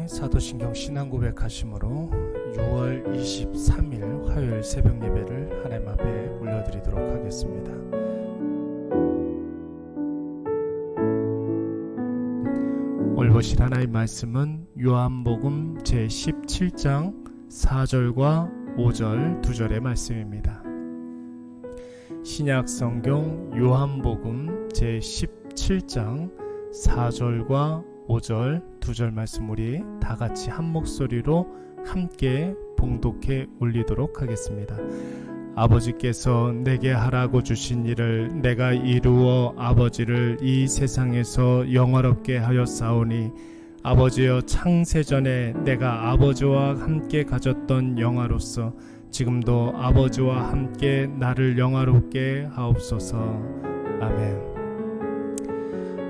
사도신경 신앙고백하심으로 6월 23일 화요일 새벽 예배를 하나님 앞에 올려드리도록 하겠습니다. 오늘 보실 하나님의 말씀은 요한복음 제17장 4절과 5절 2절의 말씀입니다. 신약성경 요한복음 제17장 4절과 5절 2절 말씀 우리 다같이 한 목소리로 함께 봉독해 올리도록 하겠습니다. 아버지께서 내게 하라고 주신 일을 내가 이루어 아버지를 이 세상에서 영화롭게 하였사오니 아버지여 창세전에 내가 아버지와 함께 가졌던 영화로서 지금도 아버지와 함께 나를 영화롭게 하옵소서. 아멘.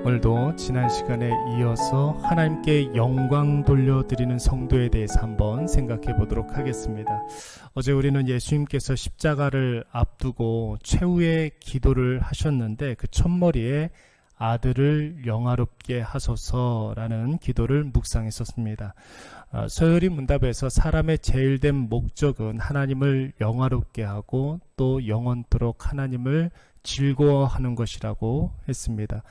오늘도 지난 시간에 이어서 하나님께 영광 돌려드리는 성도에 대해서 한번 생각해 보도록 하겠습니다. 어제 우리는 예수님께서 십자가를 앞두고 최후의 기도를 하셨는데 그 첫머리에 아들을 영화롭게 하소서라는 기도를 묵상했었습니다. 서열이 문답에서 사람의 제일된 목적은 하나님을 영화롭게 하고 또 영원토록 하나님을 즐거워하는 것이라고 했습니다.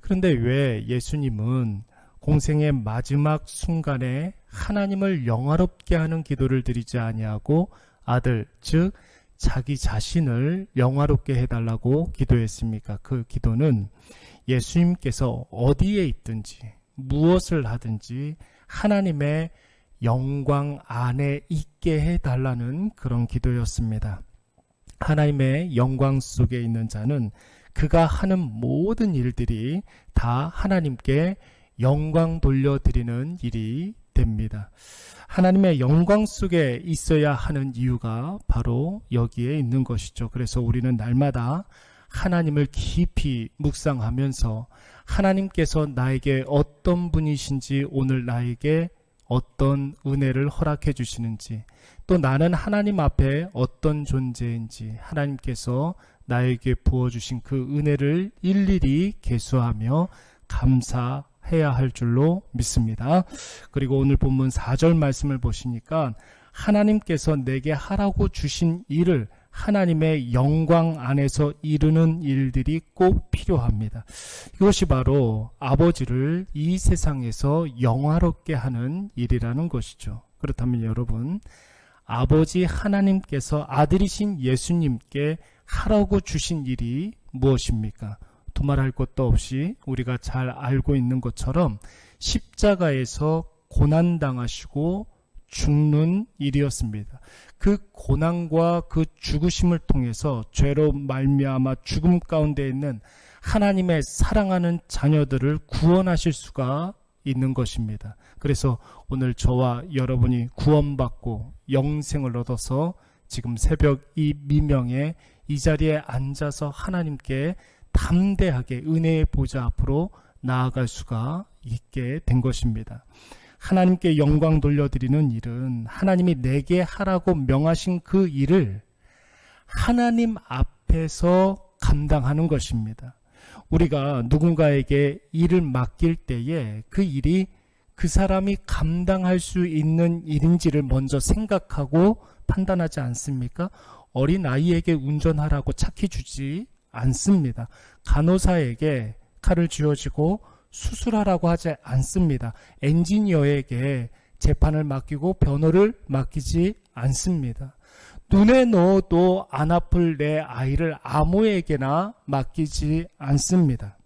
그런데 왜 예수님은 공생의 마지막 순간에 하나님을 영화롭게 하는 기도를 드리지 아니하고 아들, 즉 자기 자신을 영화롭게 해달라고 기도했습니까? 그 기도는 예수님께서 어디에 있든지 무엇을 하든지 하나님의 영광 안에 있게 해달라는 그런 기도였습니다. 하나님의 영광 속에 있는 자는 그가 하는 모든 일들이 다 하나님께 영광 돌려드리는 일이 됩니다. 하나님의 영광 속에 있어야 하는 이유가 바로 여기에 있는 것이죠. 그래서 우리는 날마다 하나님을 깊이 묵상하면서 하나님께서 나에게 어떤 분이신지, 오늘 나에게 어떤 은혜를 허락해 주시는지, 또 나는 하나님 앞에 어떤 존재인지 하나님께서 나에게 부어주신 그 은혜를 일일이 계수하며 감사해야 할 줄로 믿습니다. 그리고 오늘 본문 4절 말씀을 보시니까 하나님께서 내게 하라고 주신 일을 하나님의 영광 안에서 이루는 일들이 꼭 필요합니다. 이것이 바로 아버지를 이 세상에서 영화롭게 하는 일이라는 것이죠. 그렇다면 여러분, 아버지 하나님께서 아들이신 예수님께 하라고 주신 일이 무엇입니까? 두말할 것도 없이 우리가 잘 알고 있는 것처럼 십자가에서 고난당하시고 죽는 일이었습니다. 그 고난과 그 죽으심을 통해서 죄로 말미암아 죽음 가운데 있는 하나님의 사랑하는 자녀들을 구원하실 수가 있는 것입니다. 그래서 오늘 저와 여러분이 구원받고 영생을 얻어서 지금 새벽 이 미명에 이 자리에 앉아서 하나님께 담대하게 은혜의 보좌 앞으로 나아갈 수가 있게 된 것입니다. 하나님께 영광 돌려드리는 일은 하나님이 내게 하라고 명하신 그 일을 하나님 앞에서 감당하는 것입니다. 우리가 누군가에게 일을 맡길 때에 그 일이 그 사람이 감당할 수 있는 일인지를 먼저 생각하고 판단하지 않습니까? 어린 아이에게 운전하라고 차키 주지 않습니다. 간호사에게 칼을 쥐어주고 수술하라고 하지 않습니다. 엔지니어에게 재판을 맡기고 변호를 맡기지 않습니다. 눈에 넣어도 안 아플 내 아이를 아무에게나 맡기지 않습니다.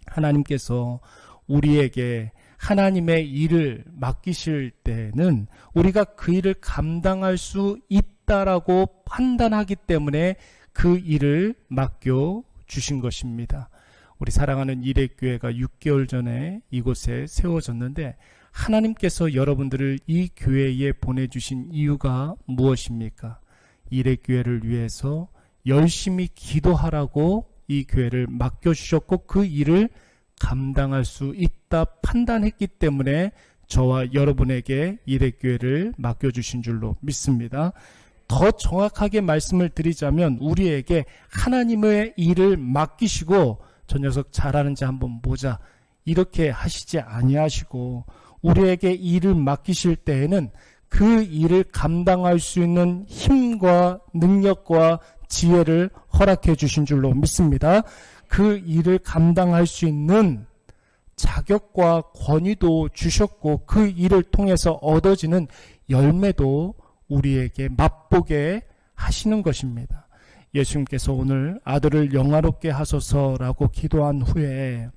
하나님께서 우리에게 하나님의 일을 맡기실 때는 우리가 그 일을 감당할 수 있다라고 판단하기 때문에 그 일을 맡겨 주신 것입니다. 우리 사랑하는 일액교회가 6개월 전에 이곳에 세워졌는데 하나님께서 여러분들을 이 교회에 보내주신 이유가 무엇입니까? 일액교회를 위해서 열심히 기도하라고 이 교회를 맡겨주셨고 그 일을 감당할 수 있다 판단했기 때문에 저와 여러분에게 일액교회를 맡겨주신 줄로 믿습니다. 더 정확하게 말씀을 드리자면 우리에게 하나님의 일을 맡기시고 저 녀석 잘하는지 한번 보자 이렇게 하시지 아니하시고 우리에게 일을 맡기실 때에는 그 일을 감당할 수 있는 힘과 능력과 지혜를 허락해 주신 줄로 믿습니다. 그 일을 감당할 수 있는 자격과 권위도 주셨고 그 일을 통해서 얻어지는 열매도 우리에게 맛보게 하시는 것입니다. 예수님께서 오늘 아들을 영화롭게 하소서라고 기도한 후에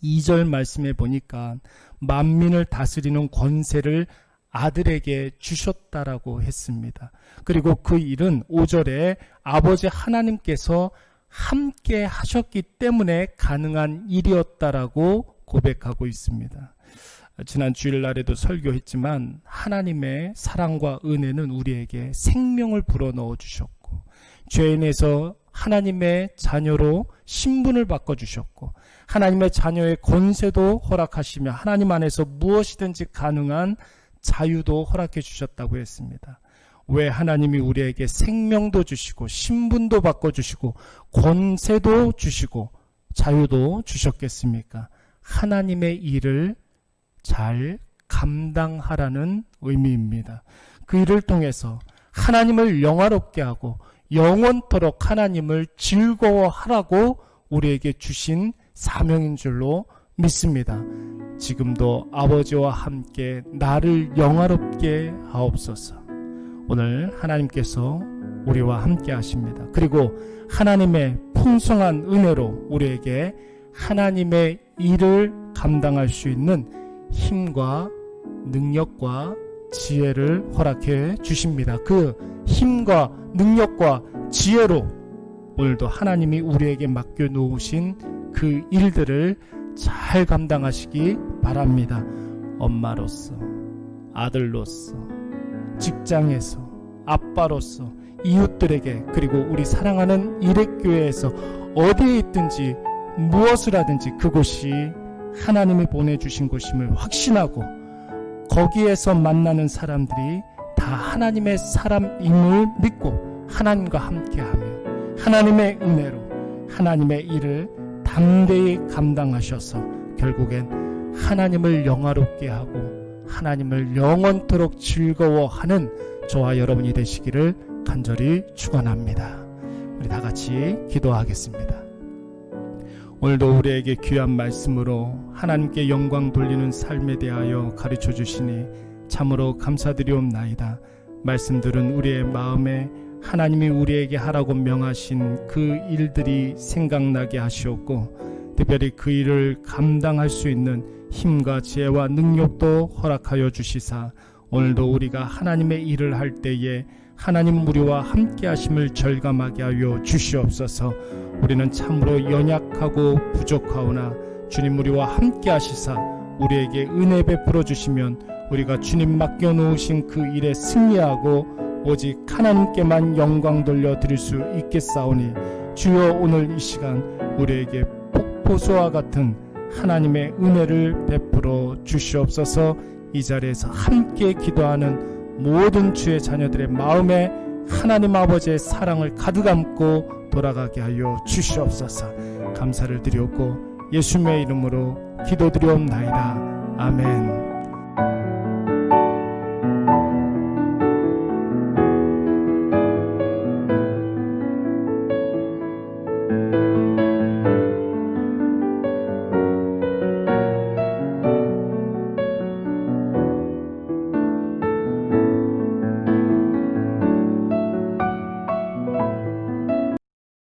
2절 말씀에 보니까 만민을 다스리는 권세를 아들에게 주셨다라고 했습니다. 그리고 그 일은 5절에 아버지 하나님께서 함께 하셨기 때문에 가능한 일이었다라고 고백하고 있습니다. 지난 주일날에도 설교했지만 하나님의 사랑과 은혜는 우리에게 생명을 불어넣어 주셨고 죄인에서 하나님의 자녀로 신분을 바꿔주셨고 하나님의 자녀의 권세도 허락하시며 하나님 안에서 무엇이든지 가능한 자유도 허락해 주셨다고 했습니다. 왜 하나님이 우리에게 생명도 주시고 신분도 바꿔주시고 권세도 주시고 자유도 주셨겠습니까? 하나님의 일을 잘 감당하라는 의미입니다. 그 일을 통해서 하나님을 영화롭게 하고 영원토록 하나님을 즐거워하라고 우리에게 주신 사명인 줄로 믿습니다. 지금도 아버지와 함께 나를 영화롭게 하옵소서. 오늘 하나님께서 우리와 함께 하십니다. 그리고 하나님의 풍성한 은혜로 우리에게 하나님의 일을 감당할 수 있는 힘과 능력과 지혜를 허락해 주십니다. 그 힘과 능력과 지혜로 오늘도 하나님이 우리에게 맡겨 놓으신 그 일들을 잘 감당하시기 바랍니다. 엄마로서, 아들로서, 직장에서, 아빠로서, 이웃들에게, 그리고 우리 사랑하는 일액교회에서 어디에 있든지 무엇을 하든지 그곳이 하나님이 보내주신 곳임을 확신하고 거기에서 만나는 사람들이 다 하나님의 사람임을 믿고 하나님과 함께하며 하나님의 은혜로 하나님의 일을 담대히 감당하셔서 결국엔 하나님을 영화롭게 하고 하나님을 영원토록 즐거워하는 저와 여러분이 되시기를 간절히 축원합니다. 우리 다 같이 기도하겠습니다. 오늘도 우리에게 귀한 말씀으로 하나님께 영광 돌리는 삶에 대하여 가르쳐 주시니 참으로 감사드리옵나이다. 말씀 들은 우리의 마음에 하나님이 우리에게 하라고 명하신 그 일들이 생각나게 하시옵고 특별히 그 일을 감당할 수 있는 힘과 지혜와 능력도 허락하여 주시사 오늘도 우리가 하나님의 일을 할 때에 하나님 우리와 함께 하심을 절감하게 하여 주시옵소서. 우리는 참으로 연약하고 부족하오나 주님 우리와 함께 하시사 우리에게 은혜 베풀어 주시면 우리가 주님 맡겨 놓으신 그 일에 승리하고 오직 하나님께만 영광 돌려 드릴 수 있겠사오니 주여 오늘 이 시간 우리에게 폭포수와 같은 하나님의 은혜를 베풀어 주시옵소서. 이 자리에서 함께 기도하는 모든 주의 자녀들의 마음에 하나님 아버지의 사랑을 가득 안고 돌아가게 하여 주시옵소서. 감사를 드리옵고 예수님의 이름으로 기도드리옵나이다. 아멘.